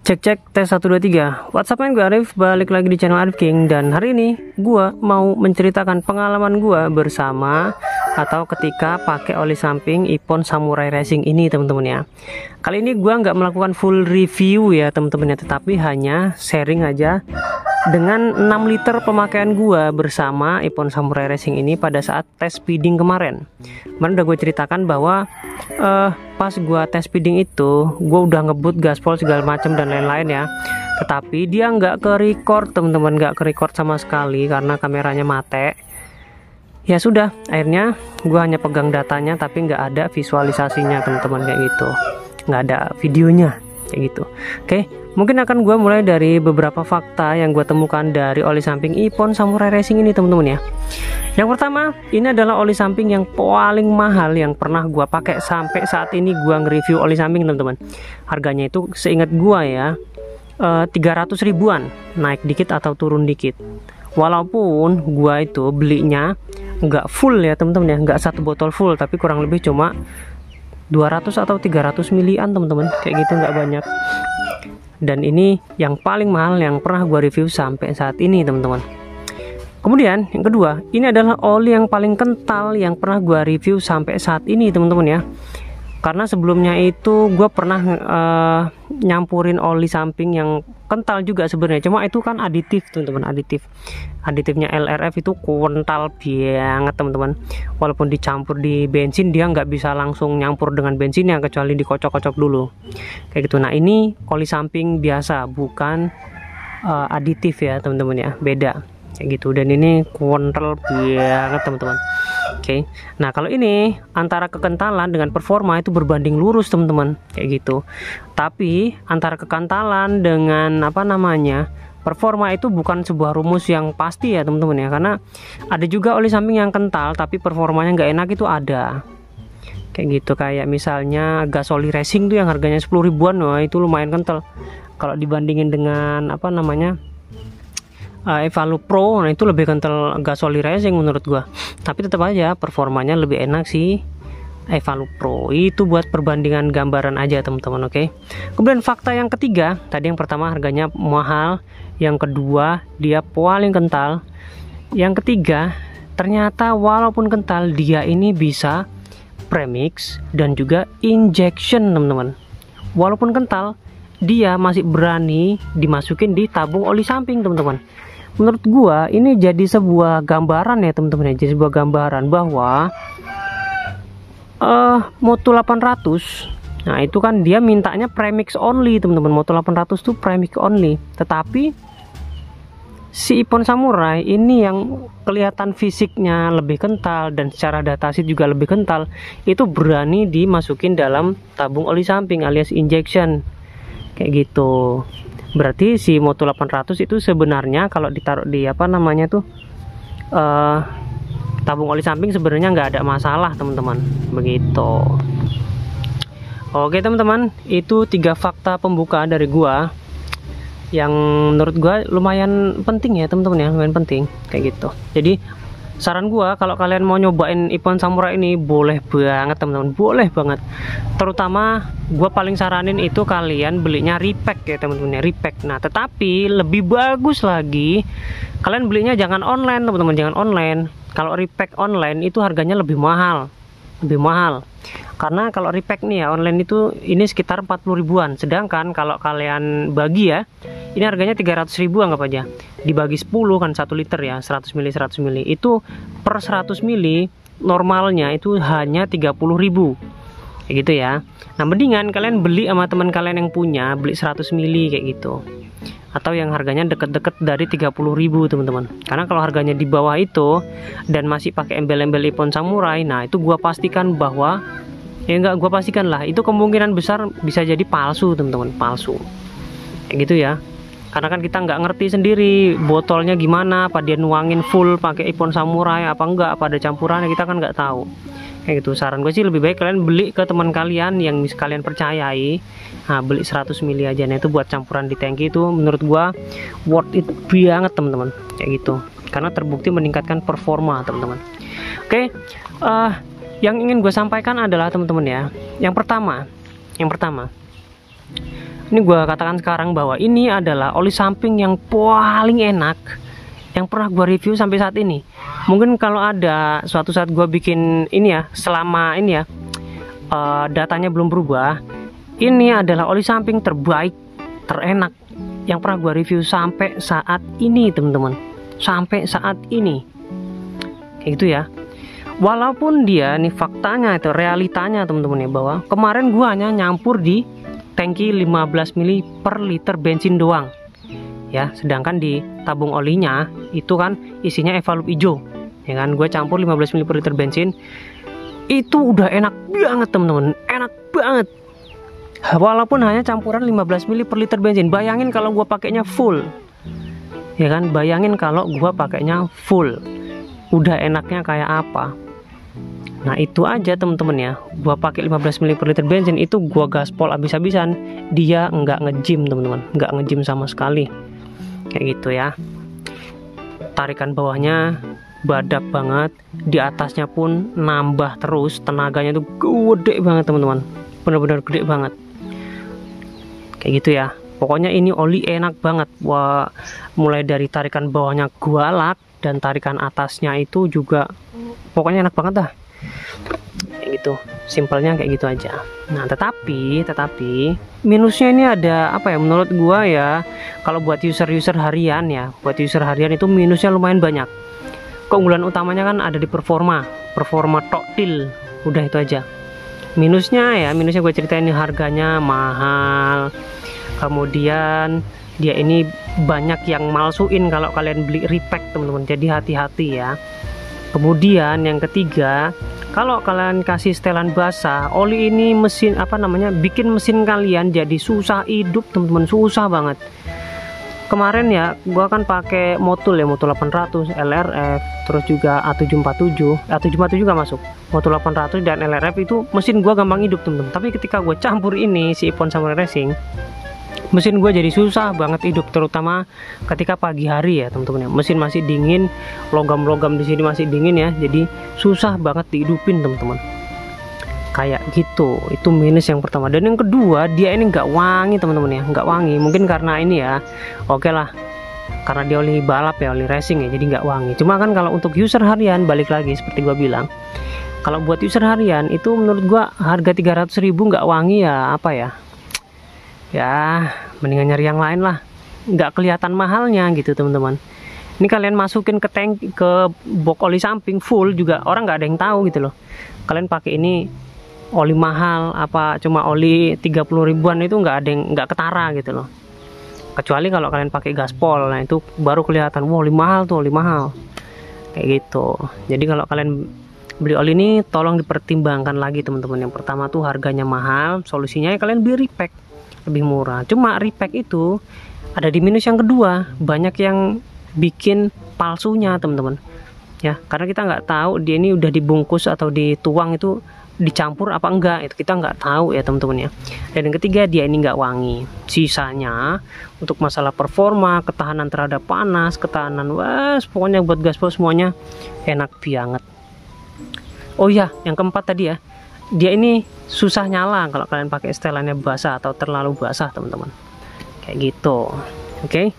Cek cek tes 1 2 3. WhatsApp gue Arif, balik lagi di channel Arif King, dan hari ini gue mau menceritakan pengalaman gue bersama atau ketika pakai oli samping Ippon Samurai Racing ini, teman-teman ya. Kali ini gue nggak melakukan full review ya teman-teman ya, tetapi hanya sharing aja dengan 6 liter pemakaian gua bersama Ippon Samurai Racing ini pada saat tes speeding kemarin. Kemarin udah gue ceritakan bahwa pas gua tes speeding itu gua udah ngebut gaspol segala macam dan lain-lain ya, tetapi dia nggak ke record teman-teman, nggak ke record sama sekali karena kameranya mate. Ya sudah, akhirnya gua hanya pegang datanya tapi nggak ada visualisasinya teman-teman, kayak gitu, nggak ada videonya kayak gitu. Oke, mungkin akan gue mulai dari beberapa fakta yang gue temukan dari oli samping Ippon Samurai Racing ini, teman-teman ya. Yang pertama, ini adalah oli samping yang paling mahal yang pernah gue pakai sampai saat ini gue nge-review oli samping, teman-teman. Harganya itu seingat gue ya 300 ribuan, naik dikit atau turun dikit. Walaupun gue itu belinya nggak full ya teman-teman ya, nggak satu botol full, tapi kurang lebih cuma 200 atau 300 milian teman-teman, kayak gitu, nggak banyak. Dan ini yang paling mahal yang pernah gua review sampai saat ini, teman-teman. Kemudian yang kedua, ini adalah oli yang paling kental yang pernah gua review sampai saat ini, teman-teman ya. Karena sebelumnya itu gue pernah nyampurin oli samping yang kental juga sebenarnya, cuma itu kan aditif teman-teman, aditifnya LRF itu kental banget teman-teman. Walaupun dicampur di bensin dia nggak bisa langsung nyampur dengan bensinnya kecuali dikocok-kocok dulu kayak gitu. Nah ini oli samping biasa, bukan aditif ya teman-teman ya, beda kayak gitu, dan ini kental banget teman-teman. Oke, nah kalau ini antara kekentalan dengan performa itu berbanding lurus teman-teman, kayak gitu. Tapi antara kekentalan dengan performa itu bukan sebuah rumus yang pasti ya teman-teman ya, karena ada juga oli samping yang kental tapi performanya nggak enak, itu ada kayak gitu. Kayak misalnya Gasoli Racing tuh yang harganya 10 ribuan, wah itu lumayan kental kalau dibandingin dengan Evalu Pro. Nah itu lebih kental Gasoli Racing menurut gua, tapi tetap aja performanya lebih enak sih Evalu Pro. Itu buat perbandingan gambaran aja teman-teman. Oke, kemudian fakta yang ketiga, tadi yang pertama harganya mahal, yang kedua dia paling kental, yang ketiga ternyata walaupun kental dia ini bisa premix dan juga injection teman-teman. Walaupun kental dia masih berani dimasukin di tabung oli samping teman-teman. Menurut gua ini jadi sebuah gambaran ya teman-teman ya, jadi sebuah gambaran bahwa Moto 800, nah itu kan dia mintanya premix only teman-teman. Moto 800 tuh premix only, tetapi si Ippon Samurai ini yang kelihatan fisiknya lebih kental dan secara datasheet juga lebih kental, itu berani dimasukin dalam tabung oli samping alias injection kayak gitu. Berarti si Moto 800 itu sebenarnya kalau ditaruh di tabung oli samping sebenarnya nggak ada masalah teman-teman, begitu. Oke teman-teman, itu 3 fakta pembuka dari gua yang menurut gua lumayan penting ya teman-teman ya, lumayan penting kayak gitu. Jadi saran gua kalau kalian mau nyobain Ippon Samurai ini boleh banget teman-teman, boleh banget. Terutama gua paling saranin itu kalian belinya repack ya teman-teman ya, repack. Nah tetapi lebih bagus lagi kalian belinya jangan online teman-teman, jangan online. Kalau repack online itu harganya lebih mahal, karena kalau repack nih ya online itu ini sekitar 40 ribuan, sedangkan kalau kalian bagi ya ini harganya 300 ribu, anggap aja dibagi 10 kan 1 liter ya, 100 mili itu per 100 mili normalnya itu hanya 30 ribu kayak gitu ya. Nah mendingan kalian beli sama teman kalian yang punya, beli 100 mili kayak gitu, atau yang harganya deket-deket dari 30 ribu teman-teman. Karena kalau harganya di bawah itu dan masih pakai embel-embel Ippon Samurai, nah itu gua pastikan bahwa gua pastikan lah itu kemungkinan besar bisa jadi palsu teman-teman, palsu kayak gitu ya. Karena kan kita nggak ngerti sendiri botolnya gimana, apa dia nuangin full pakai Ippon Samurai apa enggak, apa ada campurannya, kita kan nggak tahu kayak gitu. Saran gue sih lebih baik kalian beli ke teman kalian yang kalian percayai. Nah beli 100 mili aja, nah itu buat campuran di tangki, itu menurut gua worth it banget teman-teman kayak gitu, karena terbukti meningkatkan performa teman-teman. Oke, yang ingin gue sampaikan adalah teman-teman ya, yang pertama Ini gue katakan sekarang bahwa ini adalah oli samping yang paling enak yang pernah gue review sampai saat ini. Mungkin kalau ada suatu saat gue bikin ini ya, selama ini ya datanya belum berubah, ini adalah oli samping terbaik, terenak yang pernah gue review sampai saat ini teman-teman, sampai saat ini kayak gitu ya. Walaupun dia nih faktanya itu realitanya teman-teman ya, bahwa kemarin gue hanya nyampur di tangki 15 mili per liter bensin doang ya, sedangkan di tabung olinya itu kan isinya Evalup hijau ya kan, gue campur 15 mili per liter bensin, itu udah enak banget teman-teman, enak banget. Walaupun hanya campuran 15 mili per liter bensin, bayangin kalau gue pakainya full ya kan, bayangin kalau gue pakainya full, udah enaknya kayak apa. Nah itu aja teman-teman ya, gua pakai 15 ml per liter bensin itu gua gaspol habis-habisan, dia nggak nge-gym teman-teman, nggak nge-gym sama sekali kayak gitu ya. Tarikan bawahnya badap banget, di atasnya pun nambah terus, tenaganya tuh gede banget teman-teman, bener-bener gede banget kayak gitu ya. Pokoknya ini oli enak banget. Wah, mulai dari tarikan bawahnya galak dan tarikan atasnya itu juga pokoknya enak banget dah kayak gitu, simpelnya kayak gitu aja. Nah tetapi minusnya ini ada apa ya, menurut gua ya, kalau buat user harian ya, buat user harian itu minusnya lumayan banyak. Keunggulan utamanya kan ada di performa toktil, udah itu aja. Minusnya gue ceritain ini, harganya mahal, kemudian dia ini banyak yang malsuin kalau kalian beli repack teman-teman, jadi hati-hati ya. Kemudian yang ketiga, kalau kalian kasih setelan basah, oli ini bikin mesin kalian jadi susah hidup teman-teman, susah banget. Kemarin ya gua kan pakai motul 800 LRF, terus juga A747 juga masuk, motul 800 dan LRF itu mesin gua gampang hidup teman-teman. Tapi ketika gua campur ini si Ippon Samurai Racing, mesin gue jadi susah banget hidup, terutama ketika pagi hari ya teman-teman ya. Mesin masih dingin, logam-logam di sini masih dingin ya, jadi susah banget dihidupin teman-teman kayak gitu. Itu minus yang pertama. Dan yang kedua, dia ini nggak wangi teman-teman ya, nggak wangi. Mungkin karena ini ya, oke lah, karena dia oli balap ya, oli racing ya, jadi nggak wangi. Cuma kan kalau untuk user harian, balik lagi seperti gue bilang, kalau buat user harian itu menurut gue harga 300.000 nggak wangi ya, apa ya mendingan nyari yang lain lah, nggak kelihatan mahalnya gitu teman-teman. Ini kalian masukin ke box oli samping full juga orang nggak ada yang tahu gitu loh. Kalian pakai ini oli mahal, apa cuma oli 30 ribuan, itu nggak ketara gitu loh. Kecuali kalau kalian pakai gaspol, nah itu baru kelihatan, wah oli mahal tuh, oli mahal kayak gitu. Jadi kalau kalian beli oli ini tolong dipertimbangkan lagi teman-teman. Yang pertama tuh harganya mahal, solusinya ya kalian beli repack lebih murah. Cuma repack itu ada di minus yang kedua, banyak yang bikin palsunya teman-teman ya, karena kita nggak tahu dia ini udah dibungkus atau dituang itu dicampur apa enggak, itu kita nggak tahu ya teman-teman ya. Dan yang ketiga, dia ini nggak wangi. Sisanya untuk masalah performa, ketahanan terhadap panas, ketahanan, pokoknya buat gaspol semuanya enak banget. Oh ya, yang keempat tadi ya, dia ini susah nyala kalau kalian pakai setelannya basah atau terlalu basah teman-teman kayak gitu. Oke.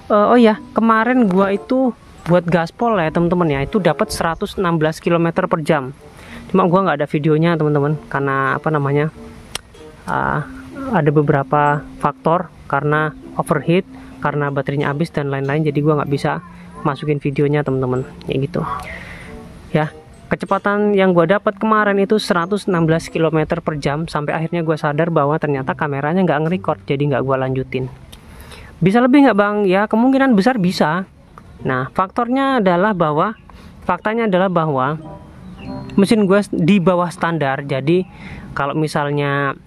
Oh ya, kemarin gua itu buat gaspol ya teman-teman ya, itu dapat 116 km per jam. Cuma gua nggak ada videonya teman-teman, karena ada beberapa faktor, karena overheat, karena baterainya habis dan lain-lain, jadi gua nggak bisa masukin videonya teman-teman kayak gitu ya. Kecepatan yang gue dapat kemarin itu 116 km per jam, sampai akhirnya gue sadar bahwa ternyata kameranya nggak nge-record, jadi nggak gue lanjutin. Bisa lebih nggak bang? Ya kemungkinan besar bisa. Nah faktanya adalah bahwa mesin gue di bawah standar. Jadi kalau misalnya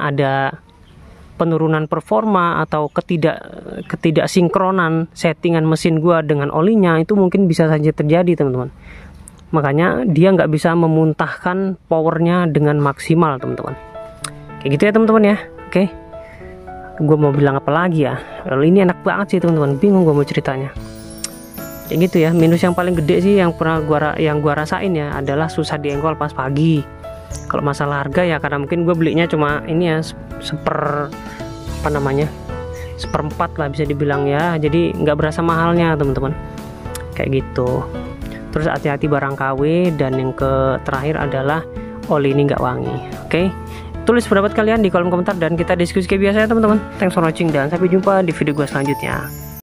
ada penurunan performa atau ketidaksinkronan settingan mesin gue dengan olinya, itu mungkin bisa saja terjadi teman-teman. Makanya dia nggak bisa memuntahkan powernya dengan maksimal teman-teman kayak gitu ya teman-teman ya. Oke, gue mau bilang apa lagi ya, ini enak banget sih teman-teman, bingung gue mau ceritanya kayak gitu ya. Minus yang paling gede sih yang gua rasain ya adalah susah diengkol pas pagi. Kalau masalah harga ya karena mungkin gue belinya cuma ini ya seperempat lah bisa dibilang ya, jadi nggak berasa mahalnya teman-teman, kayak gitu. Terus hati-hati barang KW, dan yang terakhir adalah oli ini nggak wangi. Oke, tulis pendapat kalian di kolom komentar dan kita diskusi kayak biasa ya teman-teman. Thanks for watching dan sampai jumpa di video gue selanjutnya.